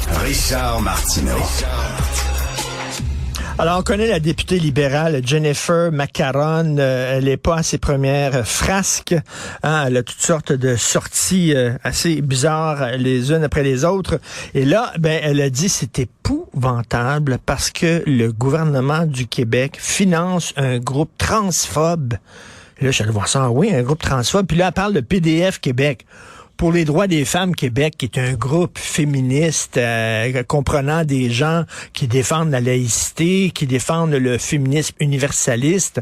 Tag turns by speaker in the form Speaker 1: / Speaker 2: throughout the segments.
Speaker 1: Richard Martineau.
Speaker 2: Alors, on connaît la députée libérale Jennifer McCarron. Elle n'est pas à ses premières frasques. Elle a toutes sortes de sorties assez bizarres les unes après les autres. Et là, elle a dit que c'est épouvantable parce que le gouvernement du Québec finance un groupe transphobe. Et là, je suis allé voir ça. Oui, un groupe transphobe. Puis là, elle parle de PDF Québec. Pour les droits des femmes Québec, qui est un groupe féministe comprenant des gens qui défendent la laïcité, qui défendent le féminisme universaliste.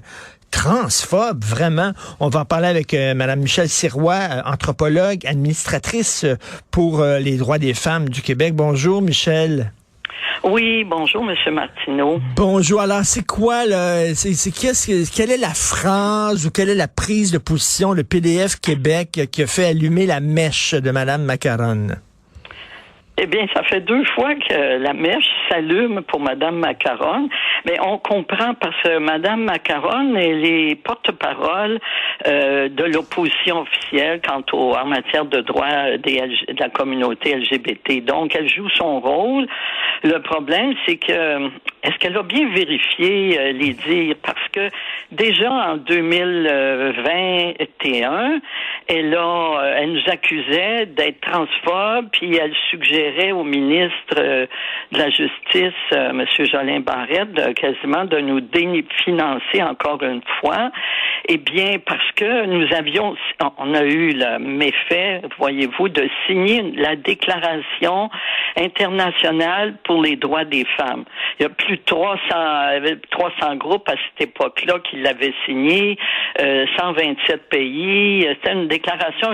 Speaker 2: Transphobe, vraiment. On va en parler avec Mme Michèle Sirois, anthropologue, administratrice pour les droits des femmes du Québec. Bonjour, Michèle.
Speaker 3: Oui, bonjour, M. Martineau.
Speaker 2: Bonjour. Alors, c'est quoi, là? Quelle est la phrase ou quelle est la prise de position de PDF Québec qui a fait allumer la mèche de Mme McCarron?
Speaker 3: Eh bien, ça fait 2 fois que la mèche s'allume pour Mme McCarron. Mais on comprend parce que Mme McCarron, elle est porte-parole de l'opposition officielle en matière de droits de la communauté LGBT. Donc, elle joue son rôle. Le problème, c'est que est-ce qu'elle a bien vérifié les dires? Parce que déjà en 2021, elle nous accusait d'être transphobe, puis elle suggérait au ministre de la Justice, M. Jolin Barrette, quasiment de nous définancer encore une fois. Eh bien, parce que on a eu le méfait, voyez-vous, de signer la Déclaration internationale pour les droits des femmes. Il y a plus de 300 groupes à cette époque-là qui l'avaient signé, 127 pays. C'était une déclaration,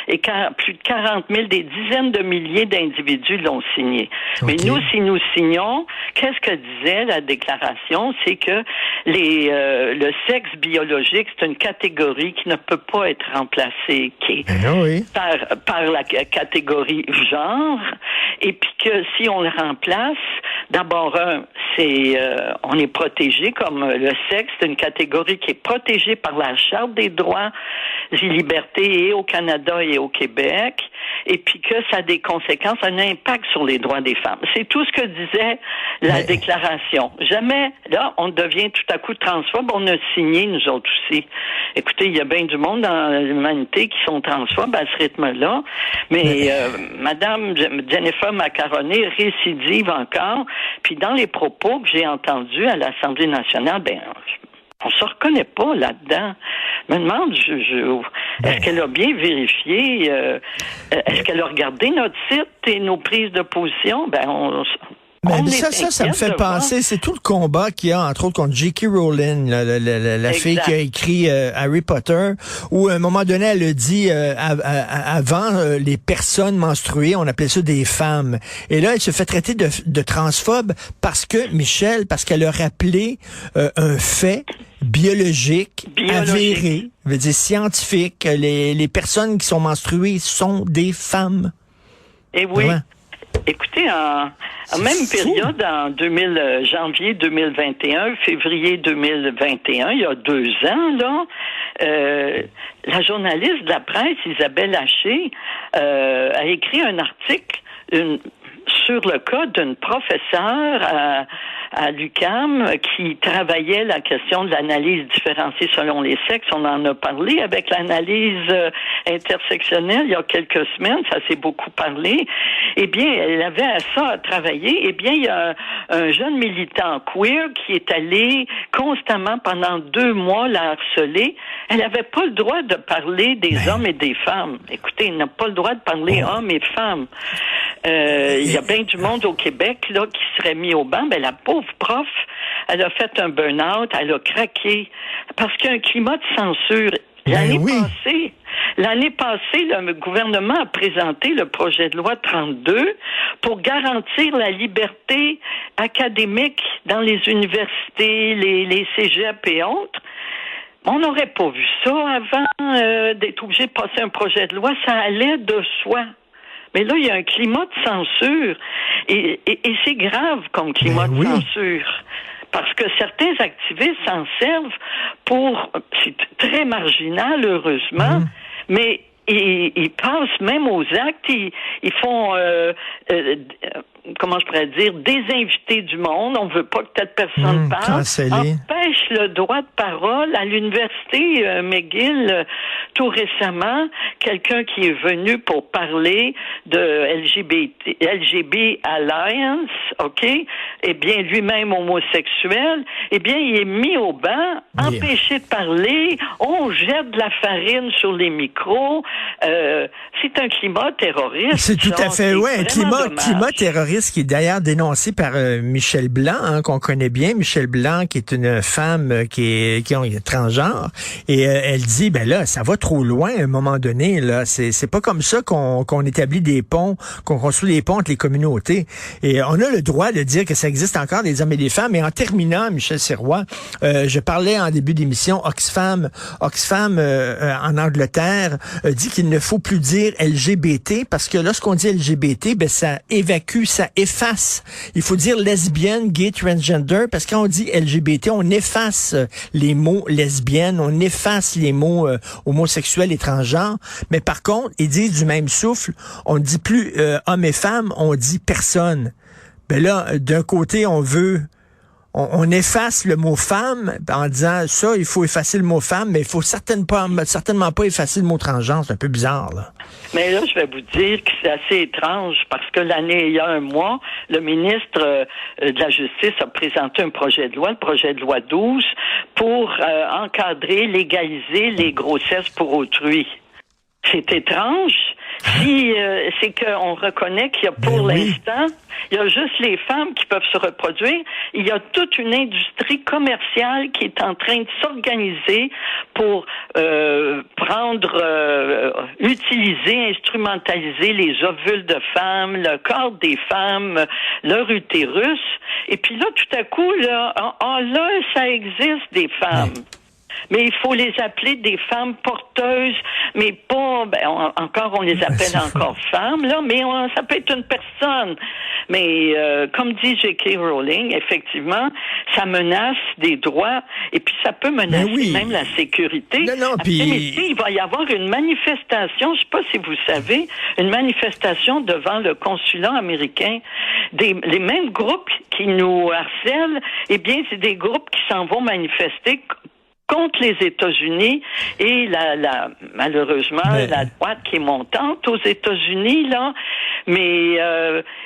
Speaker 3: et plus de 40 000, des dizaines de milliers d'individus l'ont signé. Okay. Mais nous, si nous signons, qu'est-ce que disait la déclaration? C'est que le sexe biologique, c'est une catégorie qui ne peut pas être remplacée par la catégorie genre, et puis que si on le remplace, d'abord, on est protégé comme le sexe, c'est une catégorie qui est protégée par la Charte des droits et libertés et au Canada et au Québec, et puis que ça a des conséquences, un impact sur les droits des femmes. C'est tout ce que disait la déclaration. Jamais, là, on devient tout à coup transphobe, on a signé, nous autres aussi. Écoutez, il y a bien du monde dans l'humanité qui sont transphobes à ce rythme-là, mais Madame Jennifer McCarron récidive encore, puis dans les propos que j'ai entendus à l'Assemblée nationale, on se reconnaît pas là-dedans. Je me demande, est-ce qu'elle a bien vérifié, est-ce qu'elle a regardé notre site et nos prises de position?
Speaker 2: Mais ça me fait penser, c'est tout le combat qu'il y a, entre autres, contre J.K. Rowling, la fille qui a écrit Harry Potter, où à un moment donné, elle a dit, avant, les personnes menstruées, on appelait ça des femmes. Et là, elle se fait traiter de transphobe parce qu'elle a rappelé un fait biologique, avéré, veut dire scientifique. Les personnes qui sont menstruées sont des femmes.
Speaker 3: Et oui. Vraiment. Écoutez, en même période, en janvier 2021, février 2021, il y a 2 ans, là, la journaliste de la presse, Isabelle Haché, a écrit un article sur le cas d'une professeure à l'UQAM qui travaillait la question de l'analyse différenciée selon les sexes. On en a parlé avec l'analyse intersectionnelle il y a quelques semaines, ça s'est beaucoup parlé. Eh bien, elle avait ça à travailler. Eh bien, il y a un jeune militant queer qui est allé constamment pendant 2 mois la harceler. Elle n'avait pas le droit de parler des hommes et des femmes. Écoutez, elle n'a pas le droit de parler hommes et femmes. Il y a bien du monde au Québec là qui serait mis au banc. La pauvre prof, elle a fait un burn-out, elle a craqué parce qu'il y a un climat de censure. L'année passée, le gouvernement a présenté le projet de loi 32 pour garantir la liberté académique dans les universités, les cégeps et autres. On n'aurait pas vu ça avant d'être obligé de passer un projet de loi. Ça allait de soi. Mais là, il y a un climat de censure. Et c'est grave comme climat de censure. Parce que certains activistes s'en servent c'est très marginal, heureusement, mais ils passent même aux actes, ils font comment je pourrais dire, désinviter du monde. On veut pas que telle personne parle.
Speaker 2: Cancellé.
Speaker 3: Empêche le droit de parole. À l'université McGill, tout récemment, quelqu'un qui est venu pour parler de LGB Alliance, OK, eh bien, lui-même homosexuel, eh bien, il est mis au banc, empêché de parler, on jette de la farine sur les micros. C'est un climat terroriste.
Speaker 2: C'est tout à fait, ouais, un climat terroriste qui est d'ailleurs dénoncé par Michel Blanc, hein, qu'on connaît bien. Michel Blanc, qui est une femme qui est transgenre, et elle dit, ben là, ça va trop loin à un moment donné, là. C'est pas comme ça qu'on établit des ponts, qu'on construit des ponts entre les communautés. Et on a le droit de dire que ça existe encore des hommes et des femmes. Et en terminant, Michel Sirois, je parlais en début d'émission, Oxfam en Angleterre dit qu'il ne faut plus dire LGBT parce que lorsqu'on dit LGBT, ben ça évacue, ça efface. Il faut dire lesbienne, gay, transgender parce que quand on dit LGBT, on efface les mots lesbienne, on efface les mots homosexuels et transgenres. Mais par contre, ils disent du même souffle, on ne dit plus homme et femme, on dit personne. Ben là, d'un côté, on efface le mot femme en disant ça, il faut effacer le mot femme, mais il faut certainement pas effacer le mot transgenre. C'est un peu bizarre, là.
Speaker 3: Mais là, je vais vous dire que c'est assez étrange parce que il y a un mois, le ministre de la Justice a présenté un projet de loi, le projet de loi 12, pour encadrer, légaliser les grossesses pour autrui. C'est étrange. Si c'est qu'on reconnaît qu'il y a pour l'instant, il y a juste les femmes qui peuvent se reproduire. Il y a toute une industrie commerciale qui est en train de s'organiser pour utiliser, instrumentaliser les ovules de femmes, le corps des femmes, leur utérus. Et puis là, tout à coup, là, ça existe des femmes. Mais il faut les appeler des femmes porteuses, mais pas, encore on les appelle encore femmes, là, mais ça peut être une personne. Mais comme dit J.K. Rowling, effectivement, ça menace des droits et puis ça peut menacer même la sécurité. Il va y avoir une manifestation, je sais pas si vous savez, une manifestation devant le consulat américain. Les mêmes groupes qui nous harcèlent, eh bien, c'est des groupes qui s'en vont manifester contre les États-Unis et malheureusement la droite qui est montante aux États-Unis là, mais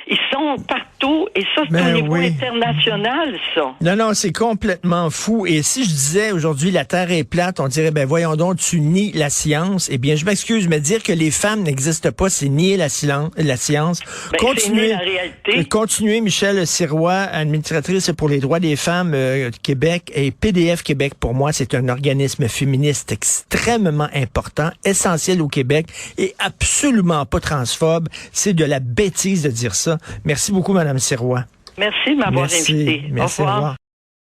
Speaker 3: ils sont partout et ça c'est au niveau international ça.
Speaker 2: Non, c'est complètement fou. Et si je disais aujourd'hui la Terre est plate, on dirait voyons donc tu nies la science. Eh bien je m'excuse, mais dire que les femmes n'existent pas, c'est nier la science.
Speaker 3: Continuez la réalité.
Speaker 2: Continuez Michel Sirois, administratrice pour les droits des femmes Québec et PDF Québec. Pour moi, c'est un organisme féministe extrêmement important, essentiel au Québec et absolument pas transphobe. C'est de la bêtise de dire ça. Merci beaucoup, Madame Sirois.
Speaker 3: Merci de m'avoir invité.
Speaker 2: Merci, au revoir.